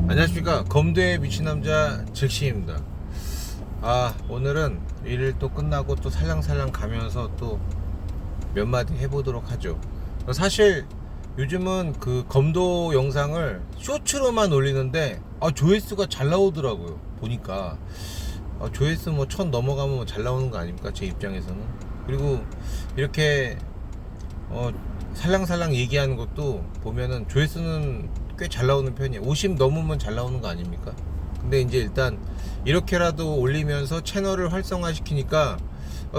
안녕하십니까. 검도의 미친남자 잭시입니다. 오늘은 일을 또 끝나고 또 살랑살랑 가면서 또 몇 마디 해보도록 하죠. 사실 요즘은 그 검도 영상을 쇼츠로만 올리는데 조회수가 잘 나오더라고요. 보니까 조회수 뭐 1000 넘어가면 잘 나오는 거 아닙니까, 제 입장에서는. 그리고 이렇게 살랑살랑 얘기하는 것도 보면은 조회수는 꽤 잘 나오는 편이에요. 50 넘으면 잘 나오는 거 아닙니까? 근데 이제 일단 이렇게라도 올리면서 채널을 활성화시키니까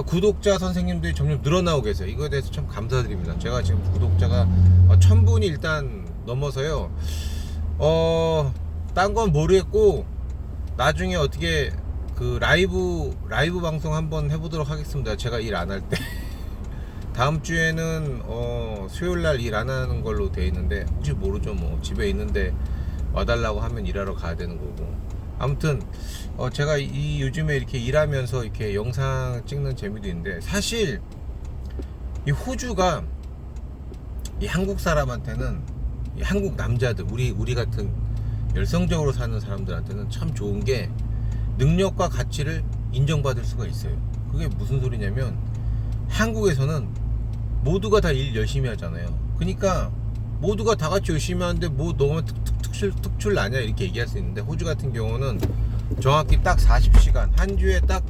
구독자 선생님들이 점점 늘어나고 계세요. 이거에 대해서 참 감사드립니다. 제가 지금 구독자가 1000분이 일단 넘어서요. 딴 건 모르겠고 나중에 어떻게 그 라이브 방송 한번 해보도록 하겠습니다. 제가 일 안 할 때. 다음 주에는 수요일날 일 안 하는 걸로 돼 있는데 혹시 모르죠. 뭐 집에 있는데 와달라고 하면 일하러 가야 되는 거고. 아무튼 제가 이 요즘에 이렇게 일하면서 이렇게 영상 찍는 재미도 있는데, 사실 이 호주가 이 한국 사람한테는, 이 한국 남자들, 우리 같은 열성적으로 사는 사람들한테는 참 좋은 게 능력과 가치를 인정받을 수가 있어요. 그게 무슨 소리냐면, 한국에서는 모두가 다 일 열심히 하잖아요. 그러니까 모두가 다 같이 열심히 하는데 뭐 너무 특출 나냐 이렇게 얘기할 수 있는데, 호주 같은 경우는 정확히 딱 40시간, 한 주에 딱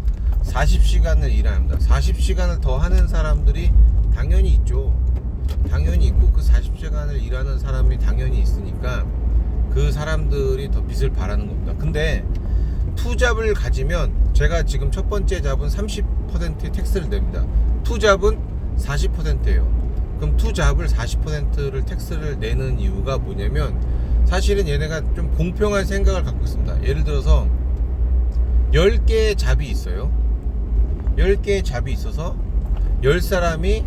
40시간을 일합니다. 40시간을 더 하는 사람들이 당연히 있죠. 당연히 있고, 그 40시간을 일하는 사람이 당연히 있으니까 그 사람들이 더 빚을 바라는 겁니다. 근데 투잡을 가지면, 제가 지금 첫 번째 잡은 30%의 텍스를 냅니다. 투잡은 40%예요. 그럼 투잡을 40%를 텍스를 내는 이유가 뭐냐면, 사실은 얘네가 좀 공평한 생각을 갖고 있습니다. 예를 들어서 10개의 잡이 있어요. 10개의 잡이 있어서 10사람이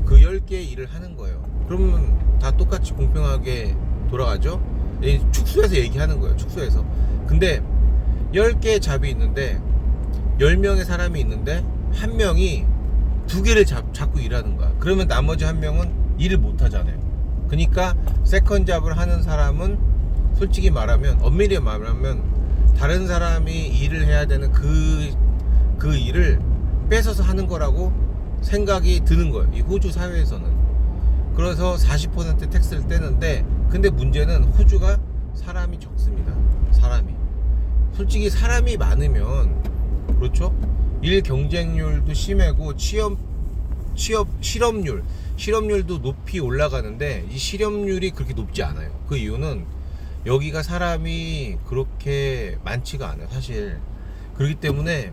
그 10개의 일을 하는 거예요. 그러면 다 똑같이 공평하게 돌아가죠. 축소해서 얘기하는 거예요. 축소해서. 근데 10개의 잡이 있는데 10명의 사람이 있는데 한 명이 2개를 잡고 일하는 거야. 그러면 나머지 한 명은 일을 못 하잖아요. 그러니까 세컨 잡을 하는 사람은 솔직히 말하면, 엄밀히 말하면 다른 사람이 일을 해야 되는 그 일을 뺏어서 하는 거라고 생각이 드는 거예요, 이 호주 사회에서는. 그래서 40% 텍스를 떼는데, 근데 문제는 호주가 사람이 적습니다. 사람이 솔직히 사람이 많으면, 그렇죠, 일 경쟁률도 심하고 실업률도 높이 올라가는데, 이 실업률이 그렇게 높지 않아요. 그 이유는 여기가 사람이 그렇게 많지가 않아요, 사실. 그렇기 때문에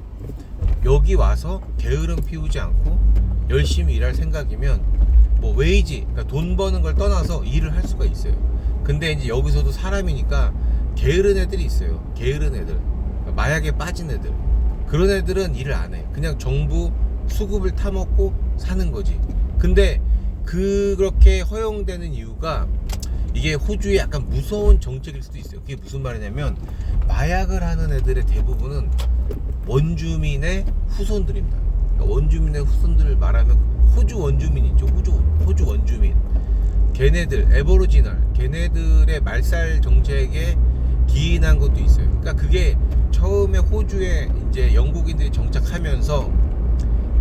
여기 와서 게으름 피우지 않고 열심히 일할 생각이면 뭐 웨이지, 그러니까 돈 버는 걸 떠나서 일을 할 수가 있어요. 근데 이제 여기서도 사람이니까 게으른 애들이 있어요. 게으른 애들, 그러니까 마약에 빠진 애들. 그런 애들은 일을 안 해. 그냥 정부 수급을 타먹고 사는 거지. 근데 그렇게 허용되는 이유가, 이게 호주의 약간 무서운 정책일 수도 있어요. 그게 무슨 말이냐면, 마약을 하는 애들의 대부분은 원주민의 후손들입니다. 그러니까 원주민의 후손들을 말하면 호주 원주민 있죠. 호주 원주민. 걔네들, 에버리지널, 걔네들의 말살 정책에 기인한 것도 있어요. 그러니까 그게 처음에 호주에 이제 영국인들이 정착하면서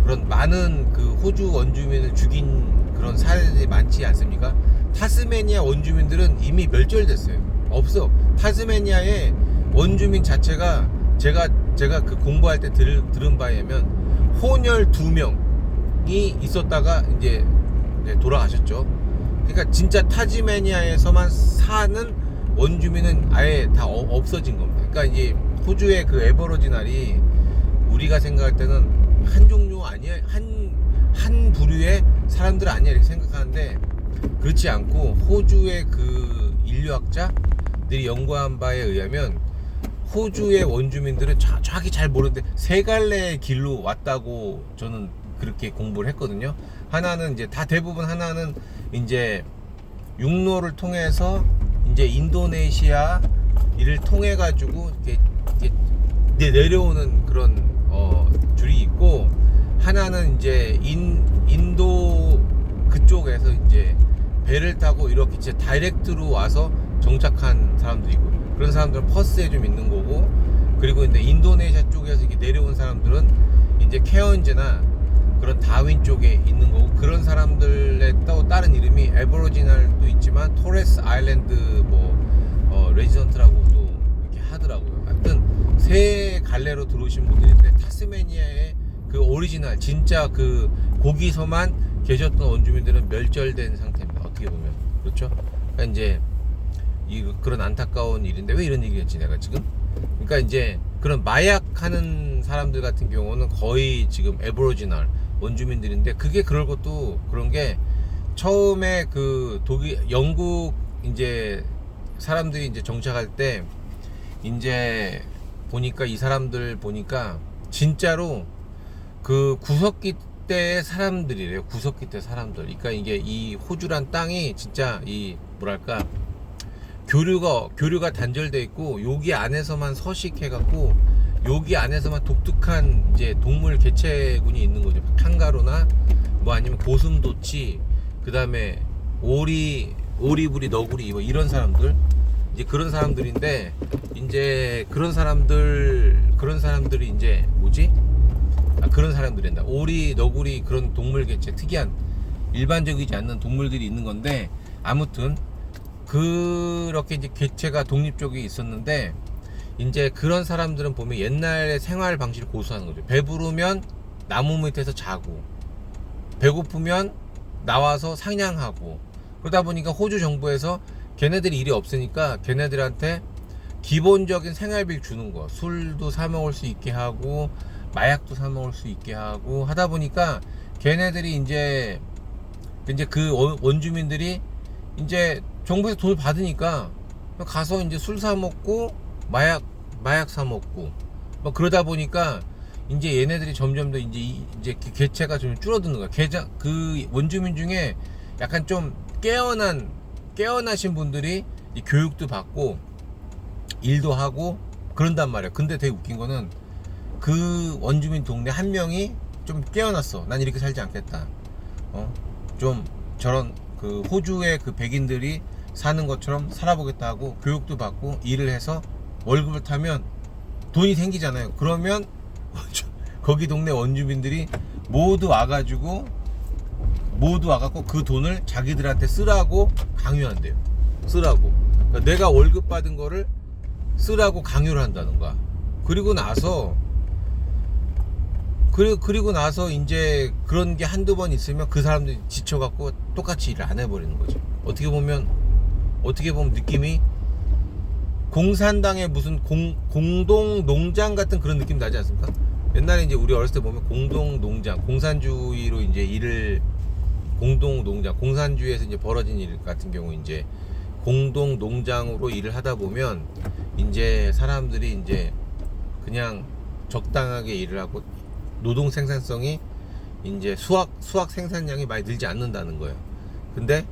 그런 많은 그 호주 원주민을 죽인 그런 사례들이 많지 않습니까? 타스메니아 원주민들은 이미 멸절됐어요. 없어. 타스메니아의 원주민 자체가, 제가 그 공부할 때 들은 바에 의하면 혼혈 2명이 있었다가 이제 돌아가셨죠. 그러니까 진짜 타스메니아에서만 사는 원주민은 아예 다 없어진 겁니다. 그러니까 이제 호주의 그 에버리지널이 우리가 생각할 때는 한 종류 아니야, 한 부류의 사람들 아니야 이렇게 생각하는데, 그렇지 않고 호주의 그 인류학자들이 연구한 바에 의하면 호주의 원주민들은 정확히 잘 모르는데 세 갈래의 길로 왔다고 저는 그렇게 공부를 했거든요. 하나는 이제 대부분 하나는 이제 육로를 통해서 이제 인도네시아 이를 통해 가지고 이렇게 내려오는 그런 줄이 있고, 하나는 이제 인도 그쪽에서 이제 배를 타고 이렇게 진짜 다이렉트로 와서 정착한 사람도 있고, 그런 사람들은 퍼스에 좀 있는 거고, 그리고 이제 인도네시아 쪽에서 이렇게 내려온 사람들은 이제 케언즈나 그런 다윈 쪽에 있는 거고, 그런 사람들의 또 다른 이름이 에버리지널도 있지만 토레스 아일랜드 레지던트라고 또 이렇게 하더라고요. 하여튼 세 갈래로 들어오신 분들인데, 타스메니아의 그 오리지널 진짜 그 거기서만 계셨던 원주민들은 멸절된 상태입니다. 어떻게 보면. 그렇죠? 그러니까 이제 그런 안타까운 일인데, 왜 이런 얘기했지 내가 지금? 그러니까 이제 그런 마약하는 사람들 같은 경우는 거의 지금 에버리지널 원주민들인데, 그게 그럴 것도 그런 게, 처음에 그 영국 이제 사람들이 이제 정착할 때 이제 보니까, 이 사람들 보니까 진짜로 그 구석기 때 사람들이래요. 구석기 때 사람들. 그러니까 이게 이 호주란 땅이 진짜 이 뭐랄까, 교류가 단절돼 있고, 여기 안에서만 서식해 갖고 여기 안에서만 독특한 이제 동물 개체군이 있는 거죠. 캥거루나 뭐 아니면 고슴도치, 그다음에 오리부리, 너구리, 뭐 이런 사람들, 이제 그런 사람들인데, 이제 그런 사람들이 이제 뭐지? 그런 사람들이란다. 오리, 너구리, 그런 동물 개체, 특이한 일반적이지 않는 동물들이 있는 건데, 아무튼 그렇게 이제 개체가 독립적이 있었는데, 이제 그런 사람들은 보면 옛날의 생활 방식을 고수하는 거죠. 배부르면 나무 밑에서 자고, 배고프면 나와서 사냥하고, 그러다 보니까 호주 정부에서 걔네들이 일이 없으니까 걔네들한테 기본적인 생활비를 주는 거, 술도 사 먹을 수 있게 하고 마약도 사 먹을 수 있게 하고 하다 보니까, 걔네들이 이제 그 원주민들이 이제 정부에서 돈을 받으니까 가서 이제 술 사 먹고 마약 사 먹고 뭐 그러다 보니까 이제 얘네들이 점점 더 이제 개체가 좀 줄어드는 거야. 그 원주민 중에 약간 좀 깨어나신 분들이 교육도 받고 일도 하고 그런단 말이야. 근데 되게 웃긴 거는, 그 원주민 동네 한 명이 좀 깨어났어. 난 이렇게 살지 않겠다. 좀 저런 그 호주의 그 백인들이 사는 것처럼 살아보겠다 하고, 교육도 받고 일을 해서 월급을 타면 돈이 생기잖아요. 그러면 거기 동네 원주민들이 모두 와갖고 그 돈을 자기들한테 쓰라고 강요한대요. 쓰라고. 그러니까 내가 월급 받은 거를 쓰라고 강요를 한다는 거야. 그리고 나서 이제 그런 게 한두 번 있으면 그 사람들이 지쳐갖고 똑같이 일을 안 해버리는 거죠. 어떻게 보면 느낌이 공산당의 무슨 공동 농장 같은 그런 느낌 나지 않습니까? 옛날에 이제 우리 어렸을 때 보면 공동 농장, 공산주의로 이제 공동 농장, 공산주의에서 이제 벌어진 일 같은 경우 이제 공동 농장으로 일을 하다 보면 이제 사람들이 이제 그냥 적당하게 일을 하고 노동 생산성이 이제 수확 생산량이 많이 늘지 않는다는 거예요. 근데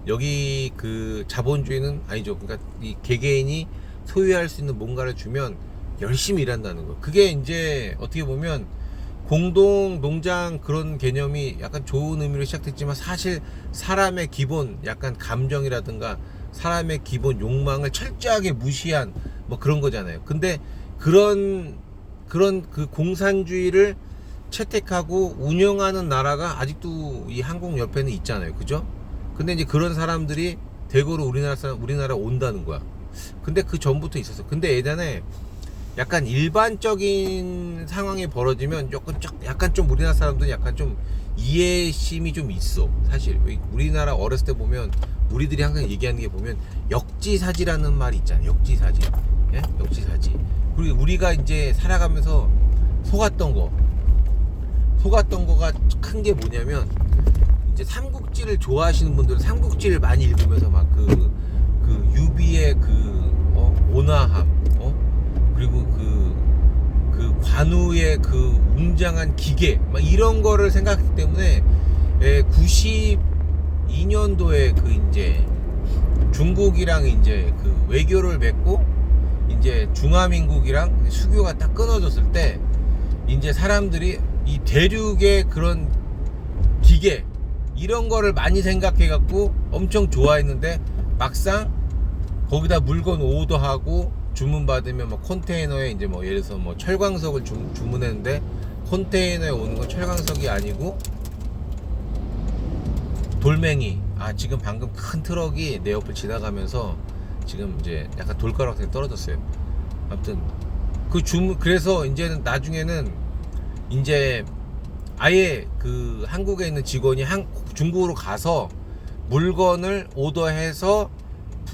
여기 그 자본주의는 아니죠. 그러니까 이 개개인이 소유할 수 있는 뭔가를 주면 열심히 일한다는 거. 그게 이제 어떻게 보면 공동 농장 그런 개념이 약간 좋은 의미로 시작됐지만, 사실 사람의 기본 약간 감정이라든가 사람의 기본 욕망을 철저하게 무시한 뭐 그런 거잖아요. 근데 그런 그 공산주의를 채택하고 운영하는 나라가 아직도 이 한국 옆에는 있잖아요. 그죠? 근데 이제 그런 사람들이 대거로 우리나라 온다는 거야. 근데 그 전부터 있었어. 근데 예전에 약간 일반적인 상황이 벌어지면 약간 좀 우리나라 사람들은 약간 좀 이해심이 좀 있어. 사실 우리나라 어렸을 때 보면 우리들이 항상 얘기하는 게 보면 역지사지라는 말이 있잖아요. 역지사지. 예? 역지사지. 그리고 우리가 이제 살아가면서 속았던 거가 큰 게 뭐냐면, 이제 삼국지를 좋아하시는 분들은 삼국지를 많이 읽으면서 막 그 유비의 온화함, 그리고 그 관우의 그 웅장한 기계, 막 이런 거를 생각했기 때문에 92년도에 그 이제 중국이랑 이제 그 외교를 맺고 이제 중화민국이랑 수교가 딱 끊어졌을 때, 이제 사람들이 이 대륙의 그런 기계 이런 거를 많이 생각해 갖고 엄청 좋아했는데, 막상 거기다 물건 오더하고 주문 받으면 뭐 컨테이너에 이제 뭐 예를 들어서 뭐 철광석을 주문했는데 컨테이너에 오는 건 철광석이 아니고 돌멩이. 지금 방금 큰 트럭이 내 옆을 지나가면서 지금 이제 약간 돌가락 같은 게 떨어졌어요. 아무튼 그 그래서 이제는 나중에는 이제 아예 그 한국에 있는 직원이 중국으로 가서 물건을 오더해서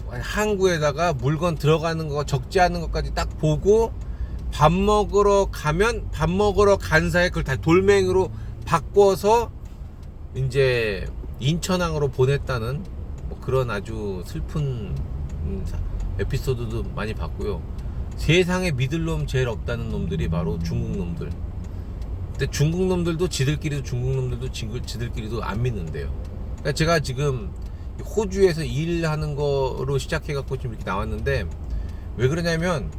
항구에다가 물건 들어가는 거 적지 않은 것까지 딱 보고 밥 먹으러 가면 밥 먹으러 간 사이에 그걸 다 돌멩이로 바꿔서 이제 인천항으로 보냈다는 뭐 그런 아주 슬픈 에피소드도 많이 봤고요. 세상에 믿을 놈 제일 없다는 놈들이 바로 중국 놈들. 근데 중국 놈들도 지들끼리도 안 믿는데요. 그러니까 제가 지금 호주에서 일하는 거로 시작해갖고 지금 이렇게 나왔는데 왜 그러냐면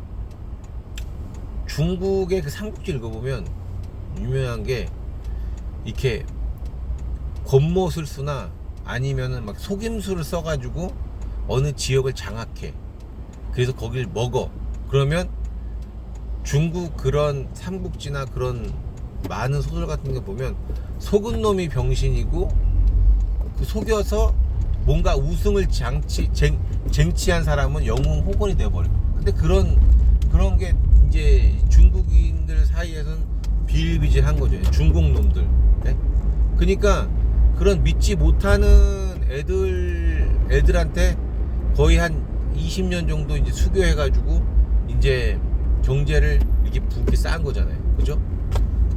중국의 그 삼국지 읽어보면 유명한 게 이렇게 권모술수나 아니면은 막 속임수를 써가지고 어느 지역을 장악해. 그래서 거길 먹어. 그러면 중국 그런 삼국지나 그런 많은 소설 같은 거 보면 속은 놈이 병신이고 그 속여서 뭔가 우승을 쟁취한 사람은 영웅 호건이 되어버려. 근데 그런 게 이제 중국인들 사이에서는 비일비재한 거죠. 중국 놈들. 네? 그러니까 그런 믿지 못하는 애들한테 거의 한 20년 정도 이제 수교해가지고 이제 경제를 이렇게 부게 쌓은 거잖아요. 그죠?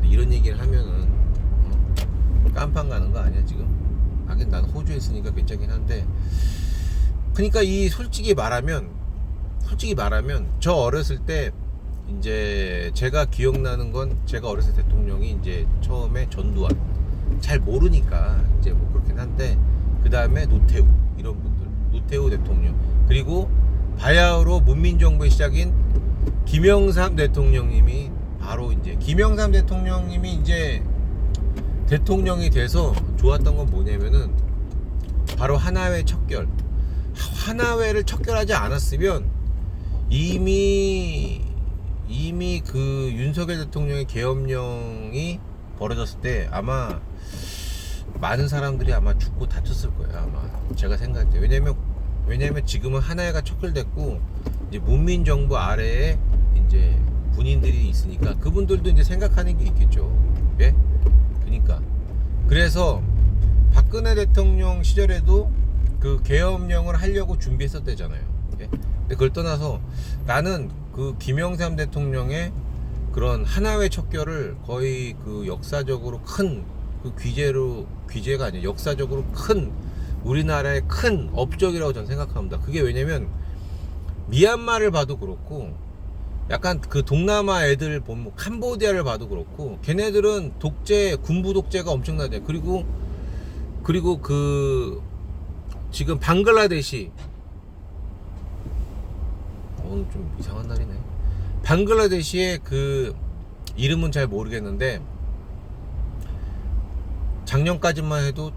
이런 얘기를 하면은 깜판 가는 거 아니야 지금? 하긴 난 호주에 있으니까 괜찮긴 한데, 그러니까 솔직히 말하면 저 어렸을 때 이제 제가 기억나는 건 제가 어렸을 때 대통령이 이제 처음에 전두환, 잘 모르니까 이제 뭐 그렇긴 한데, 그 다음에 노태우, 이런 분들, 노태우 대통령, 그리고 바야흐로 문민정부의 시작인 김영삼 대통령님이 바로 이제 김영삼 대통령님이 이제 대통령이 돼서 좋았던 건 뭐냐면은 바로 하나회 척결. 하나회를 척결하지 않았으면 이미 그 윤석열 대통령의 계엄령이 벌어졌을 때 아마 많은 사람들이 아마 죽고 다쳤을 거예요. 아마 제가 생각할 때. 왜냐면 지금은 하나회가 척결됐고 이제 문민정부 아래에 이제 군인들이 있으니까 그분들도 이제 생각하는 게 있겠죠. 예? 그러니까 그래서 박근혜 대통령 시절에도 그 계엄령을 하려고 준비했었대잖아요. 예? 근데 그걸 떠나서 나는 그 김영삼 대통령의 그런 하나회 척결을 거의 그 역사적으로 큰 그 귀재가 아니에요. 역사적으로 큰 우리나라의 큰 업적이라고 저는 생각합니다. 그게 왜냐면 미얀마를 봐도 그렇고 약간 그 동남아 애들 보면 캄보디아를 봐도 그렇고 걔네들은 군부 독재가 엄청나죠. 그리고 그 지금 방글라데시, 오늘 좀 이상한 날이네. 방글라데시의 그 이름은 잘 모르겠는데 작년까지만 해도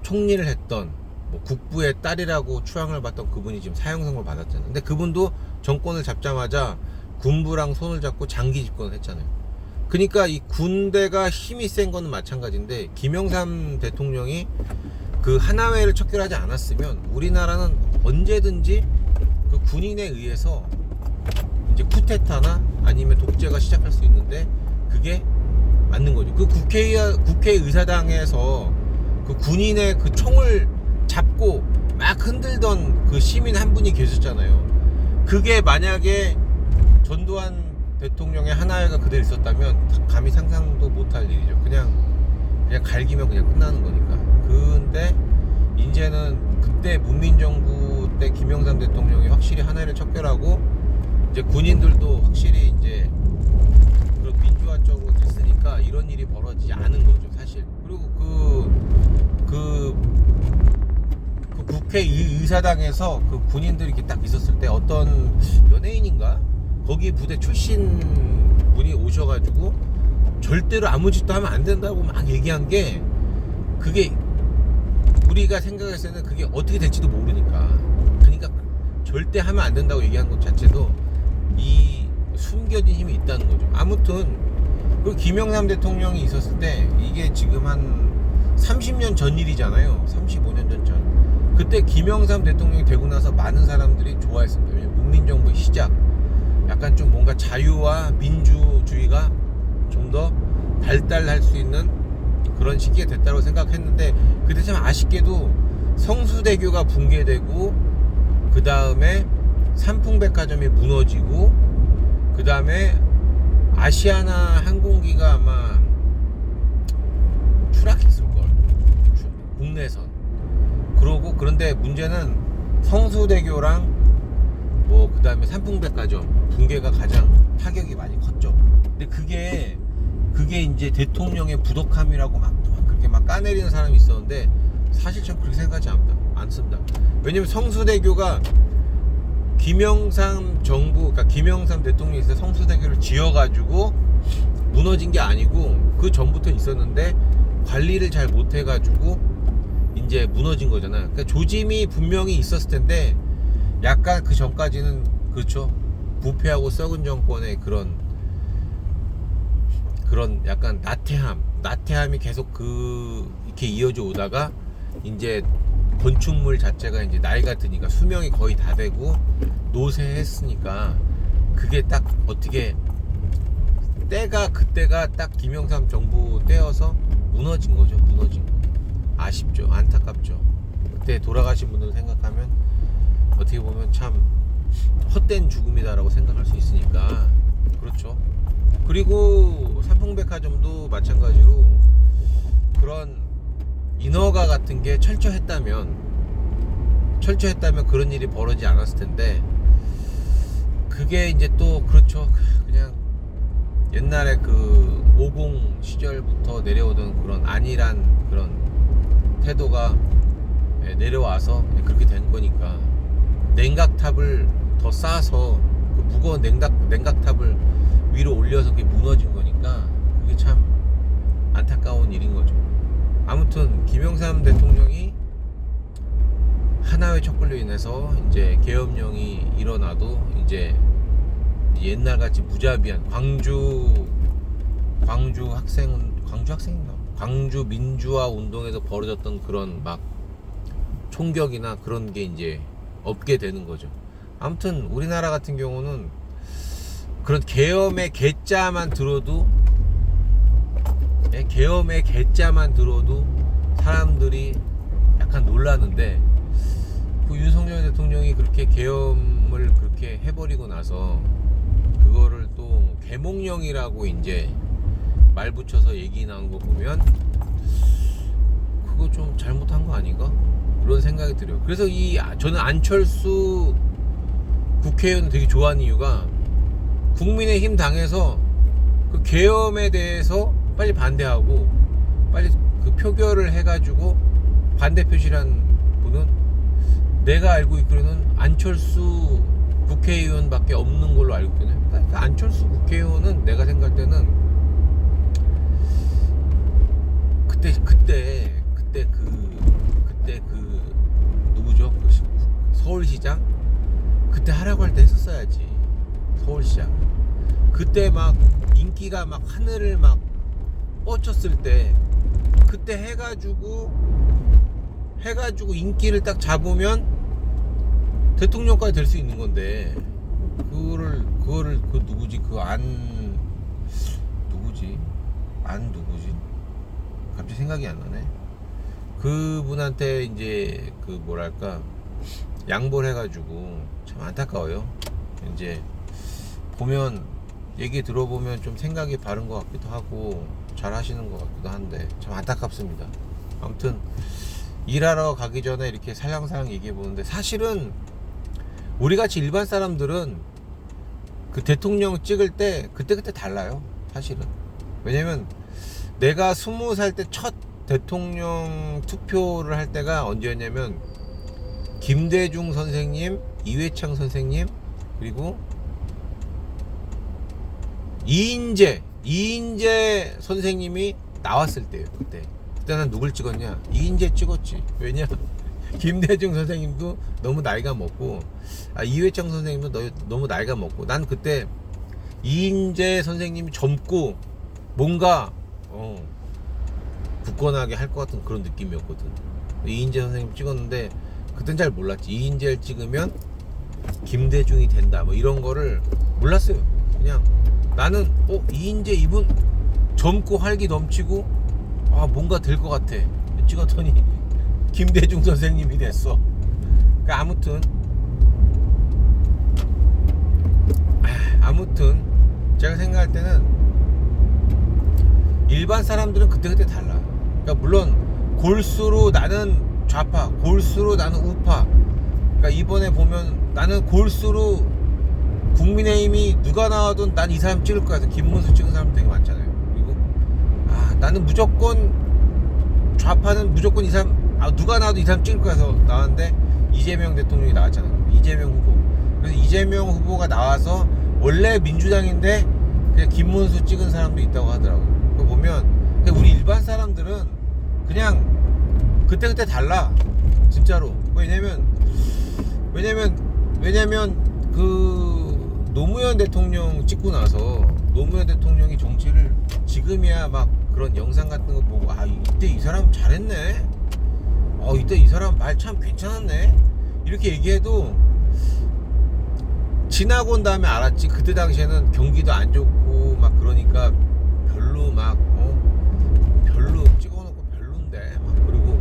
총리를 했던 뭐 국부의 딸이라고 추앙을 받던 그분이 지금 사형선고를 받았잖아요. 근데 그분도 정권을 잡자마자 군부랑 손을 잡고 장기 집권을 했잖아요. 그러니까 이 군대가 힘이 센 거는 마찬가지인데 김영삼 대통령이 그 하나회를 척결하지 않았으면 우리나라는 언제든지 그 군인에 의해서 이제 쿠데타나 아니면 독재가 시작할 수 있는데 그게 맞는 거죠. 그 국회의사당에서 그 군인의 그 총을 잡고 막 흔들던 그 시민 한 분이 계셨잖아요. 그게 만약에 전두환 대통령의 하나회가 그대로 있었다면 감히 상상도 못할 일이죠. 그냥 갈기면 그냥 끝나는 거니까. 근데 이제는 그때 문민정부 때 김영삼 대통령이 확실히 하나회를 척결하고 이제 군인들도 확실히 이제 그런 민주화적으로 됐으니까 이런 일이 벌어지지 않은 거죠, 사실. 그리고 그 국회의사당에서 그 군인들이 이렇게 딱 있었을 때 어떤 연예인인가? 거기 부대 출신 분이 오셔가지고 절대로 아무 짓도 하면 안 된다고 막 얘기한 게, 그게 우리가 생각했을 때는 그게 어떻게 될지도 모르니까. 그러니까 절대 하면 안 된다고 얘기한 것 자체도 이 숨겨진 힘이 있다는 거죠. 아무튼 그 김영삼 대통령이 있었을 때 이게 지금 한 30년 전 일이잖아요. 35년 전. 그때 김영삼 대통령이 되고 나서 많은 사람들이 좋아했습니다. 왜냐면 문민정부의 시작, 약간 좀 뭔가 자유와 민주주의가 좀 더 발달할 수 있는 그런 시기가 됐다고 생각했는데, 그때 참 아쉽게도 성수대교가 붕괴되고 그 다음에 삼풍백화점이 무너지고 그 다음에 아시아나 항공기가 아마 추락했을걸, 국내선. 그런데 문제는 성수대교랑 뭐 그 다음에 삼풍백화점 붕괴가 가장 타격이 많이 컸죠. 근데 그게 이제 대통령의 부덕함이라고 막 그렇게 막 까내리는 사람이 있었는데, 사실 전 그렇게 생각하지 않습니다. 왜냐면 성수대교가 김영삼 정부, 그러니까 김영삼 대통령이 있을 때 성수대교를 지어가지고 무너진 게 아니고 그 전부터 있었는데 관리를 잘 못해가지고 이제 무너진 거잖아요. 그러니까 조짐이 분명히 있었을 텐데 약간 그 전까지는, 그렇죠, 부패하고 썩은 정권의 그런 약간 나태함이 계속 이렇게 이어져 오다가 이제 건축물 자체가 이제 나이가 드니까 수명이 거의 다 되고 노쇠했으니까 그게 딱 어떻게 그때가 딱 김영삼 정부 때여서 무너진 거죠. 아쉽죠. 안타깝죠. 그때 돌아가신 분들 생각하면 어떻게 보면 참 헛된 죽음이다라고 생각할 수 있으니까. 그렇죠. 그리고 삼풍백화점도 마찬가지로 그런 인허가 같은 게 철저했다면 그런 일이 벌어지지 않았을 텐데, 그게 이제 또 그렇죠. 그냥 옛날에 그 50 시절부터 내려오던 그런 안일한 그런 태도가 내려와서 그렇게 된 거니까, 냉각탑을 더 쌓아서 그 무거운 냉각탑을 위로 올려서 그게 무너진 거니까 그게 참 안타까운 일인 거죠. 아무튼 김영삼 대통령이 하나회 척결로 인해서 이제 계엄령이 일어나도 이제 옛날같이 무자비한 광주 민주화 운동에서 벌어졌던 그런 막 총격이나 그런 게 이제 없게 되는 거죠. 아무튼 우리나라 같은 경우는 그런 계엄의 개자만 들어도 사람들이 약간 놀라는데, 그 윤석열 대통령이 그렇게 계엄을 그렇게 해버리고 나서 그거를 또 계몽령이라고 이제 말 붙여서 얘기 나온 거 보면 그거 좀 잘못한 거 아닌가? 그런 생각이 들어요. 그래서 저는 안철수 국회의원 되게 좋아하는 이유가, 국민의힘 당에서 그 계엄에 대해서 빨리 반대하고 빨리 그 표결을 해가지고 반대 표시란 분은 내가 알고 있기로는 안철수 국회의원밖에 없는 걸로 알고 있거든요. 그러니까 안철수 국회의원은 내가 생각할 때는 그때 누구죠? 서울시장 그때 하라고 할 때 했었어야지. 서울시장 그때 막 인기가 막 하늘을 막 뻗쳤을 때 그때 해가지고 인기를 딱 잡으면 대통령까지 될 수 있는 건데, 그거를 그 누구지 갑자기 생각이 안 나네. 그분한테 이제 그 뭐랄까 양보를 해가지고 참 안타까워요. 이제 보면 얘기 들어보면 좀 생각이 바른 것 같기도 하고 잘 하시는 것 같기도 한데 참 안타깝습니다. 아무튼 일하러 가기 전에 이렇게 살랑살랑 얘기해 보는데, 사실은 우리같이 일반 사람들은 그 대통령 찍을 때 그때 달라요. 사실은. 왜냐면 내가 20살 때 첫 대통령 투표를 할 때가 언제였냐면, 김대중 선생님, 이회창 선생님, 그리고 이인재 선생님이 나왔을 때예요. 그때 난 누굴 찍었냐? 이인재 찍었지. 왜냐? 김대중 선생님도 너무 나이가 먹고, 이회창 선생님도 너무 나이가 먹고, 난 그때 이인재 선생님이 젊고 뭔가 굳건하게 할 것 같은 그런 느낌이었거든. 이인재 선생님 찍었는데 그땐 잘 몰랐지. 이인재를 찍으면 김대중이 된다 뭐 이런 거를 몰랐어요. 그냥 나는 이인재 이분 젊고 활기 넘치고 뭔가 될 것 같아. 찍었더니 김대중 선생님이 됐어. 그러니까 아무튼 제가 생각할 때는 일반 사람들은 그때그때 달라. 그러니까 물론 골수로 나는 좌파, 골수로 나는 우파. 그러니까 이번에 보면 나는 골수로 국민의힘이 누가 나와도 난 이 사람 찍을 거야. 김문수 찍은 사람 되게 많잖아요. 그리고 나는 무조건 좌파는 무조건 이 사람 누가 나와도 이 사람 찍을 거야 해서 나왔는데 이재명 대통령이 나왔잖아요. 이재명 후보. 그래서 이재명 후보가 나와서 원래 민주당인데 그냥 김문수 찍은 사람도 있다고 하더라고요. 그거 보면 우리 일반 사람들은 그냥 그때그때 달라. 진짜로. 왜냐면 그 노무현 대통령 찍고 나서 노무현 대통령이 정치를 지금이야 막 그런 영상 같은 거 보고 이때 이 사람 잘했네. 이때 이 사람 말 참 괜찮았네. 이렇게 얘기해도 지나고 온 다음에 알았지. 그때 당시에는 경기도 안 좋고 막 그러니까 별로 별로 찍어놓고 별론데 그리고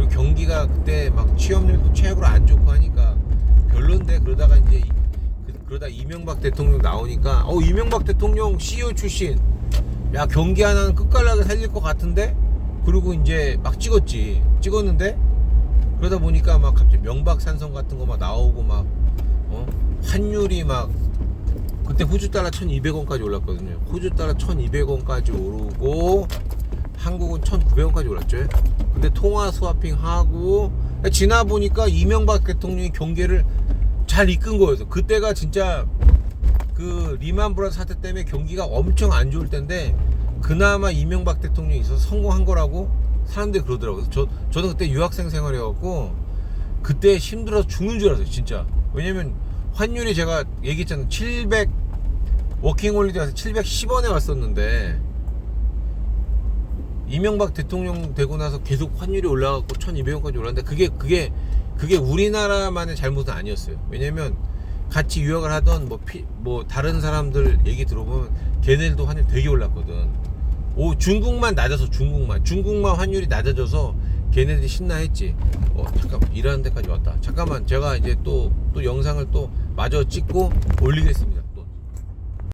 경기가 그때 막 취업률도 최악으로 안 좋고 하니까 별론데 그러다 이명박 대통령 나오니까 이명박 대통령 CEO 출신 야 경기 하나는 끝깔나게 살릴 것 같은데 그리고 이제 막 찍었는데 그러다 보니까 막 갑자기 명박산성 같은 거 막 나오고 막 환율이 막 그때 호주 달러 1,200원까지 올랐거든요. 호주 달러 1,200원까지 오르고 한국은 1,900원까지 올랐죠. 근데 통화 스와핑 하고 지나 보니까 이명박 대통령이 경기를 잘 이끈 거였어. 그때가 진짜 그 리만 브라더 사태 때문에 경기가 엄청 안 좋을 때인데 그나마 이명박 대통령이 있어서 성공한 거라고 사람들이 그러더라고요. 저는 그때 유학생 생활이었고 그때 힘들어서 죽는 줄 알았어요. 진짜. 왜냐면 환율이 제가 얘기했잖아요. 워킹홀리데이 가서 710원에 왔었는데 이명박 대통령 되고 나서 계속 환율이 올라가고 1,200원까지 올랐는데 그게 우리나라만의 잘못은 아니었어요. 왜냐면 같이 유학을 하던 뭐 다른 사람들 얘기 들어보면 걔네들도 환율 되게 올랐거든. 중국만 낮아서 중국만 환율이 낮아져서 걔네들이 신나했지. 잠깐만 일하는 데까지 왔다. 잠깐만 제가 이제 또 영상을 또 마저 찍고 올리겠습니다.